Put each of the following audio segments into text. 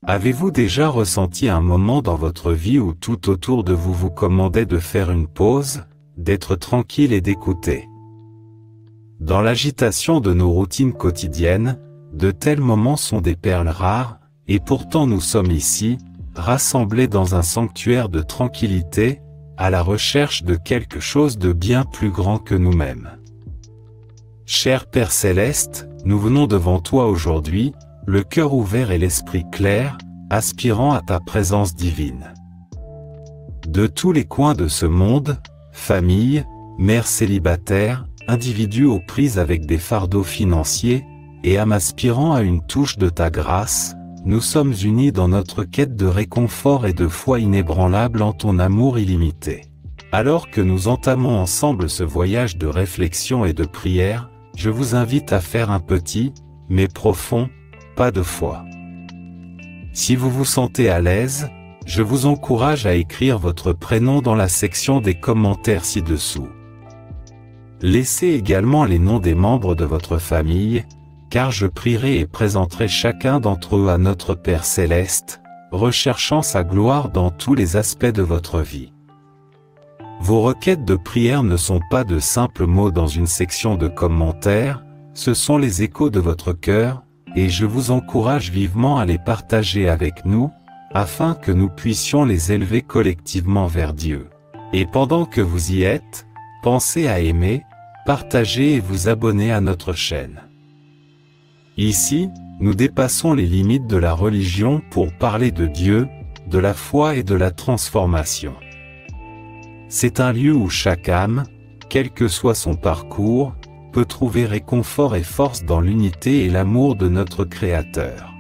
Avez-vous déjà ressenti un moment dans votre vie où tout autour de vous vous commandait de faire une pause, d'être tranquille et d'écouter? Dans l'agitation de nos routines quotidiennes, de tels moments sont des perles rares, et pourtant nous sommes ici, rassemblés dans un sanctuaire de tranquillité, à la recherche de quelque chose de bien plus grand que nous-mêmes. Cher Père Céleste, nous venons devant toi aujourd'hui, le cœur ouvert et l'esprit clair, aspirant à ta présence divine. De tous les coins de ce monde, familles, mères célibataires, individus aux prises avec des fardeaux financiers, et âmes aspirant à une touche de ta grâce, nous sommes unis dans notre quête de réconfort et de foi inébranlable en ton amour illimité. Alors que nous entamons ensemble ce voyage de réflexion et de prière, je vous invite à faire un petit, mais profond, pas de foi. Si vous vous sentez à l'aise, je vous encourage à écrire votre prénom dans la section des commentaires ci-dessous. Laissez également les noms des membres de votre famille, car je prierai et présenterai chacun d'entre eux à notre Père Céleste, recherchant sa gloire dans tous les aspects de votre vie. Vos requêtes de prière ne sont pas de simples mots dans une section de commentaires, ce sont les échos de votre cœur, et je vous encourage vivement à les partager avec nous, afin que nous puissions les élever collectivement vers Dieu. Et pendant que vous y êtes, pensez à aimer, partager et vous abonner à notre chaîne. Ici, nous dépassons les limites de la religion pour parler de Dieu, de la foi et de la transformation. C'est un lieu où chaque âme, quel que soit son parcours, peut trouver réconfort et force dans l'unité et l'amour de notre Créateur.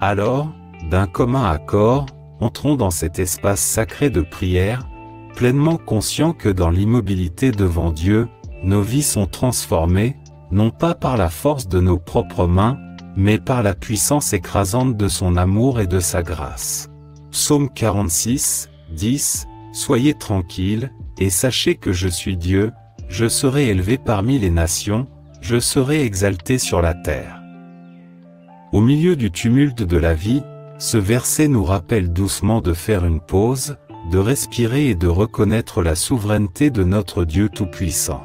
Alors, d'un commun accord, entrons dans cet espace sacré de prière, pleinement conscients que dans l'immobilité devant Dieu, nos vies sont transformées, non pas par la force de nos propres mains, mais par la puissance écrasante de son amour et de sa grâce. Psaume 46, 10, Soyez tranquilles, et sachez que je suis Dieu, je serai élevé parmi les nations, je serai exalté sur la terre. Au milieu du tumulte de la vie, ce verset nous rappelle doucement de faire une pause, de respirer et de reconnaître la souveraineté de notre Dieu Tout-Puissant.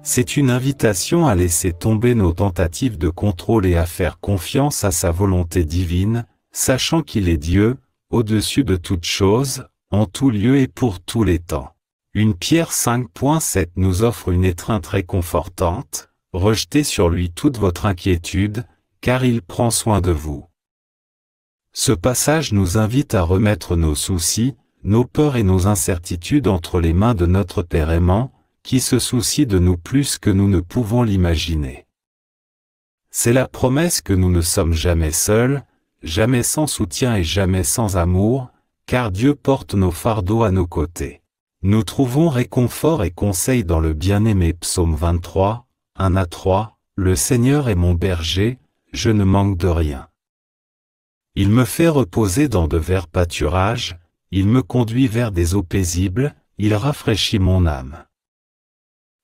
C'est une invitation à laisser tomber nos tentatives de contrôle et à faire confiance à sa volonté divine, sachant qu'il est Dieu, au-dessus de toute chose, en tout lieu et pour tous les temps. Une Pierre 5.7 nous offre une étreinte réconfortante, rejetez sur lui toute votre inquiétude, car il prend soin de vous. Ce passage nous invite à remettre nos soucis, nos peurs et nos incertitudes entre les mains de notre Père aimant, qui se soucie de nous plus que nous ne pouvons l'imaginer. C'est la promesse que nous ne sommes jamais seuls, jamais sans soutien et jamais sans amour, car Dieu porte nos fardeaux à nos côtés. Nous trouvons réconfort et conseil dans le bien-aimé Psaume 23, 1 à 3, « Le Seigneur est mon berger, je ne manque de rien. Il me fait reposer dans de verts pâturages, il me conduit vers des eaux paisibles, il rafraîchit mon âme. »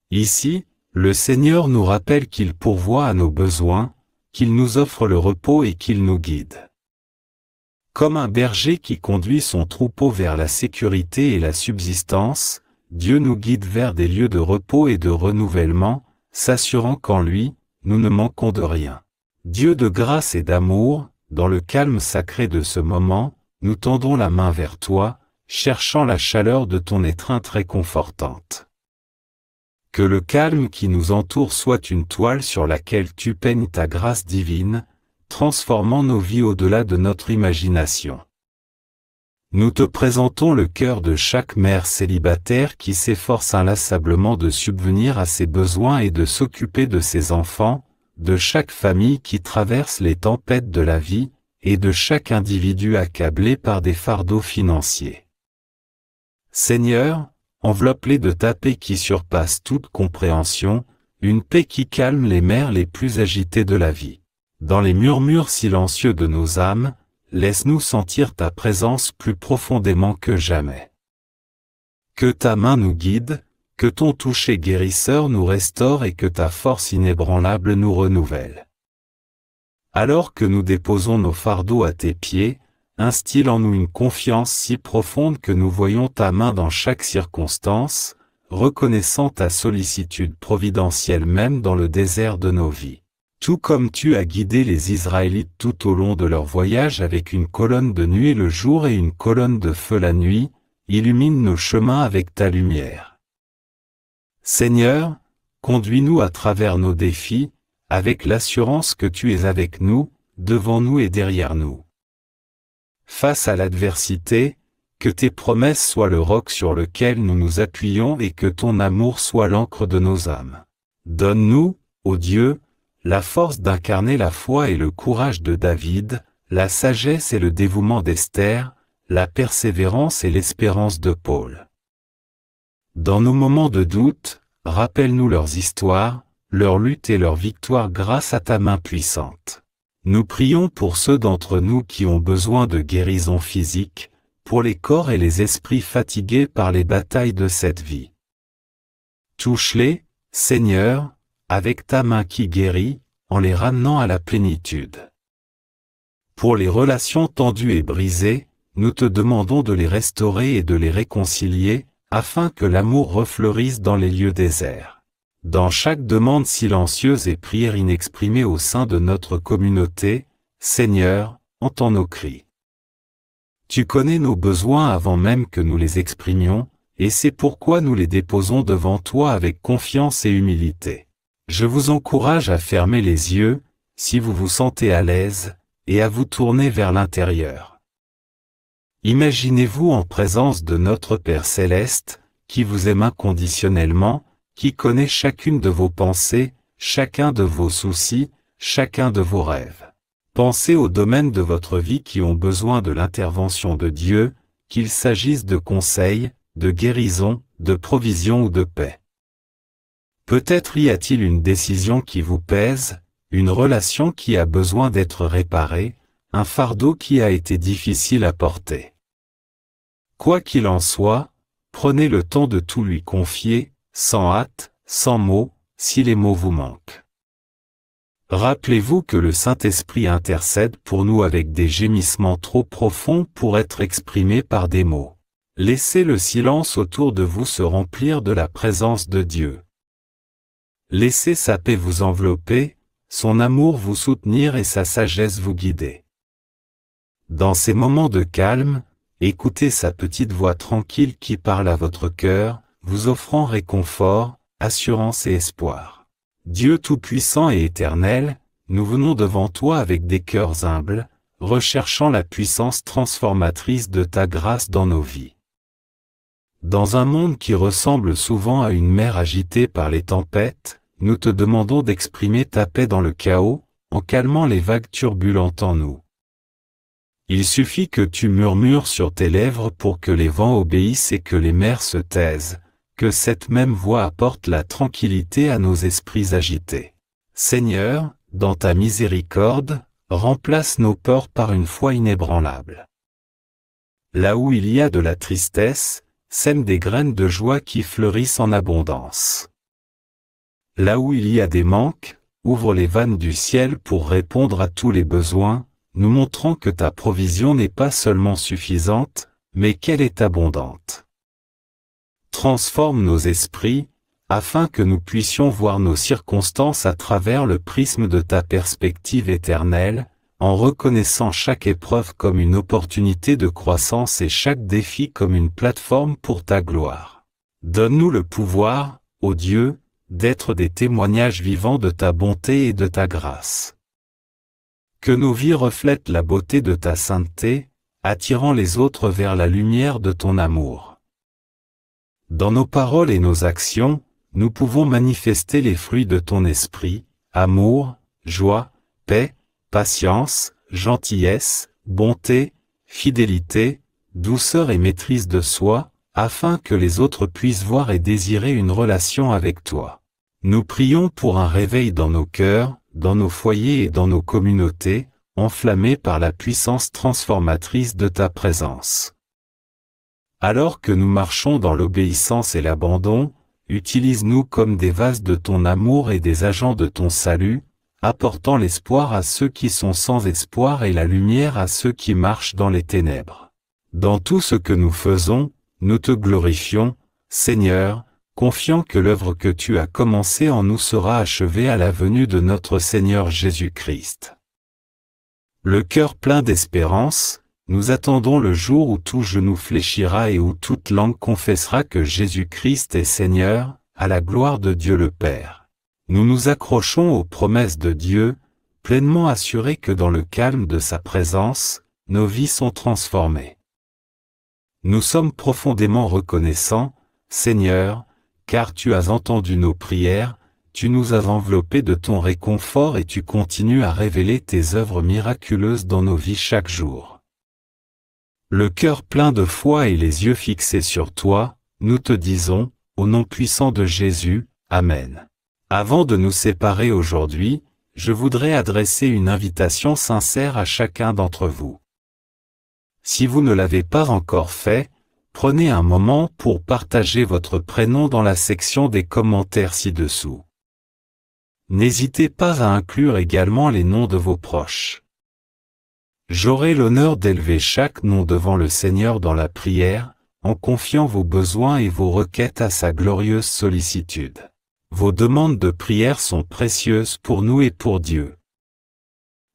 Ici, le Seigneur nous rappelle qu'il pourvoit à nos besoins, qu'il nous offre le repos et qu'il nous guide. Comme un berger qui conduit son troupeau vers la sécurité et la subsistance, Dieu nous guide vers des lieux de repos et de renouvellement, s'assurant qu'en lui, nous ne manquons de rien. Dieu de grâce et d'amour, dans le calme sacré de ce moment, nous tendons la main vers toi, cherchant la chaleur de ton étreinte réconfortante. Que le calme qui nous entoure soit une toile sur laquelle tu peignes ta grâce divine, transformant nos vies au-delà de notre imagination. Nous te présentons le cœur de chaque mère célibataire qui s'efforce inlassablement de subvenir à ses besoins et de s'occuper de ses enfants, de chaque famille qui traverse les tempêtes de la vie, et de chaque individu accablé par des fardeaux financiers. Seigneur, enveloppe-les de ta paix qui surpasse toute compréhension, une paix qui calme les mers les plus agitées de la vie. Dans les murmures silencieux de nos âmes, laisse-nous sentir ta présence plus profondément que jamais. Que ta main nous guide, que ton toucher guérisseur nous restaure et que ta force inébranlable nous renouvelle. Alors que nous déposons nos fardeaux à tes pieds, instille en nous une confiance si profonde que nous voyons ta main dans chaque circonstance, reconnaissant ta sollicitude providentielle même dans le désert de nos vies. Tout comme tu as guidé les Israélites tout au long de leur voyage avec une colonne de nuit le jour et une colonne de feu la nuit, illumine nos chemins avec ta lumière. Seigneur, conduis-nous à travers nos défis, avec l'assurance que tu es avec nous, devant nous et derrière nous. Face à l'adversité, que tes promesses soient le roc sur lequel nous nous appuyons et que ton amour soit l'encre de nos âmes. Donne-nous, ô Dieu, la force d'incarner la foi et le courage de David, la sagesse et le dévouement d'Esther, la persévérance et l'espérance de Paul. Dans nos moments de doute, rappelle-nous leurs histoires, leurs luttes et leurs victoires grâce à ta main puissante. Nous prions pour ceux d'entre nous qui ont besoin de guérison physique, pour les corps et les esprits fatigués par les batailles de cette vie. Touche-les, Seigneur, avec ta main qui guérit, en les ramenant à la plénitude. Pour les relations tendues et brisées, nous te demandons de les restaurer et de les réconcilier, afin que l'amour refleurisse dans les lieux déserts. Dans chaque demande silencieuse et prière inexprimée au sein de notre communauté, Seigneur, entends nos cris. Tu connais nos besoins avant même que nous les exprimions, et c'est pourquoi nous les déposons devant toi avec confiance et humilité. Je vous encourage à fermer les yeux, si vous vous sentez à l'aise, et à vous tourner vers l'intérieur. Imaginez-vous en présence de notre Père Céleste, qui vous aime inconditionnellement, qui connaît chacune de vos pensées, chacun de vos soucis, chacun de vos rêves. Pensez aux domaines de votre vie qui ont besoin de l'intervention de Dieu, qu'il s'agisse de conseils, de guérison, de provision ou de paix. Peut-être y a-t-il une décision qui vous pèse, une relation qui a besoin d'être réparée, un fardeau qui a été difficile à porter. Quoi qu'il en soit, prenez le temps de tout lui confier, sans hâte, sans mots, si les mots vous manquent. Rappelez-vous que le Saint-Esprit intercède pour nous avec des gémissements trop profonds pour être exprimés par des mots. Laissez le silence autour de vous se remplir de la présence de Dieu. Laissez sa paix vous envelopper, son amour vous soutenir et sa sagesse vous guider. Dans ces moments de calme, écoutez sa petite voix tranquille qui parle à votre cœur, vous offrant réconfort, assurance et espoir. Dieu Tout-Puissant et Éternel, nous venons devant toi avec des cœurs humbles, recherchant la puissance transformatrice de ta grâce dans nos vies. Dans un monde qui ressemble souvent à une mer agitée par les tempêtes, nous te demandons d'exprimer ta paix dans le chaos, en calmant les vagues turbulentes en nous. Il suffit que tu murmures sur tes lèvres pour que les vents obéissent et que les mers se taisent, que cette même voix apporte la tranquillité à nos esprits agités. Seigneur, dans ta miséricorde, remplace nos peurs par une foi inébranlable. Là où il y a de la tristesse, sème des graines de joie qui fleurissent en abondance. Là où il y a des manques, ouvre les vannes du ciel pour répondre à tous les besoins, nous montrant que ta provision n'est pas seulement suffisante, mais qu'elle est abondante. Transforme nos esprits, afin que nous puissions voir nos circonstances à travers le prisme de ta perspective éternelle, en reconnaissant chaque épreuve comme une opportunité de croissance et chaque défi comme une plateforme pour ta gloire. Donne-nous le pouvoir, ô Dieu, d'être des témoignages vivants de ta bonté et de ta grâce. Que nos vies reflètent la beauté de ta sainteté, attirant les autres vers la lumière de ton amour. Dans nos paroles et nos actions, nous pouvons manifester les fruits de ton esprit, amour, joie, paix, patience, gentillesse, bonté, fidélité, douceur et maîtrise de soi, afin que les autres puissent voir et désirer une relation avec toi. Nous prions pour un réveil dans nos cœurs, dans nos foyers et dans nos communautés, enflammés par la puissance transformatrice de ta présence. Alors que nous marchons dans l'obéissance et l'abandon, utilise-nous comme des vases de ton amour et des agents de ton salut, apportant l'espoir à ceux qui sont sans espoir et la lumière à ceux qui marchent dans les ténèbres. Dans tout ce que nous faisons, nous te glorifions, Seigneur, confiant que l'œuvre que tu as commencée en nous sera achevée à la venue de notre Seigneur Jésus-Christ. Le cœur plein d'espérance, nous attendons le jour où tout genou fléchira et où toute langue confessera que Jésus-Christ est Seigneur, à la gloire de Dieu le Père. Nous nous accrochons aux promesses de Dieu, pleinement assurés que dans le calme de sa présence, nos vies sont transformées. Nous sommes profondément reconnaissants, Seigneur, car tu as entendu nos prières, tu nous as enveloppés de ton réconfort et tu continues à révéler tes œuvres miraculeuses dans nos vies chaque jour. Le cœur plein de foi et les yeux fixés sur toi, nous te disons, au nom puissant de Jésus, Amen. Avant de nous séparer aujourd'hui, je voudrais adresser une invitation sincère à chacun d'entre vous. Si vous ne l'avez pas encore fait, prenez un moment pour partager votre prénom dans la section des commentaires ci-dessous. N'hésitez pas à inclure également les noms de vos proches. J'aurai l'honneur d'élever chaque nom devant le Seigneur dans la prière, en confiant vos besoins et vos requêtes à sa glorieuse sollicitude. Vos demandes de prière sont précieuses pour nous et pour Dieu.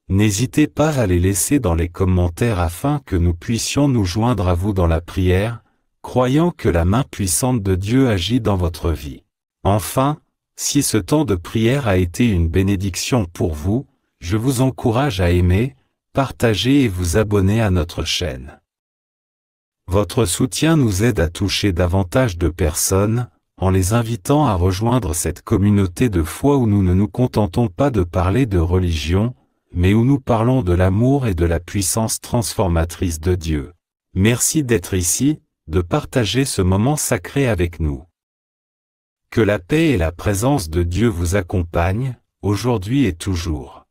N'hésitez pas à les laisser dans les commentaires afin que nous puissions nous joindre à vous dans la prière, croyant que la main puissante de Dieu agit dans votre vie. Enfin, si ce temps de prière a été une bénédiction pour vous, je vous encourage à aimer, partager et vous abonner à notre chaîne. Votre soutien nous aide à toucher davantage de personnes, en les invitant à rejoindre cette communauté de foi où nous ne nous contentons pas de parler de religion, mais où nous parlons de l'amour et de la puissance transformatrice de Dieu. Merci d'être ici, de partager ce moment sacré avec nous. Que la paix et la présence de Dieu vous accompagnent, aujourd'hui et toujours.